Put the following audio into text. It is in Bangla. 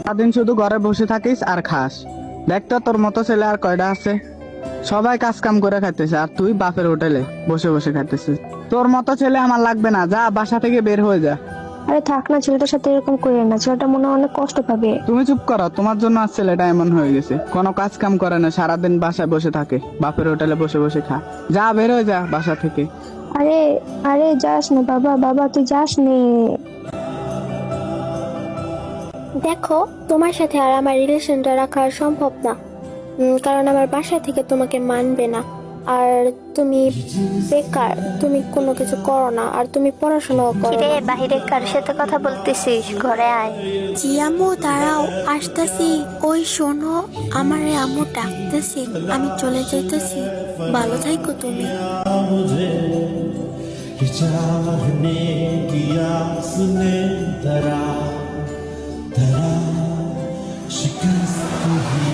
সারাদিন শুধু ঘরে বসে থাকিস আর খাস। দেখ তো তোর মতো ছেলে আর কয়টা আছে, সবাই কাজ কাম করে খাইতেছে আর তুই বাপের হোটেলে বসে বসে খাইতেছিস। তোর মতো ছেলে আমার লাগবে না, যা বাসা থেকে বের হয়ে যা। আরে থাক না, ছেলেটার সাথে এরকম করে না, ছেলেটা মনে হয় অনেক কষ্ট পাবে। তুমি চুপ করো, তোমার জন্য আর ছেলেটা এমন হয়ে গেছে, কোনো কাজ কাম করে না, সারাদিন বাসায় বসে থাকে, বাপের হোটেলে বসে বসে খা। যা বের হয়ে যা বাসা থেকে। আরে আরে যাস না বাবা, বাবা তুই যাস নে। দেখো, তোমার সাথে আর আমার রিলেশনটা রাখা সম্ভব না, কারণ আমার বাসা থেকে তোমাকে মানবে না। আর তুমি বেকার, তুমি কোনো কিছু করো না, আর তুমি পড়াশোনাও করো কিরে, না। বাহিরে কার সাথে কথা বলতেছিস? ঘরে আয়। জি আম্মু, দাঁড়াও, আসতেছি। ওই শোনো, আমার আম্মু ডাকতেছি, আমি চলে যাইতেছি। ভালো থাইকো তুমি। मुझे चाहने की आस ने धरा धरा शिकस्त ही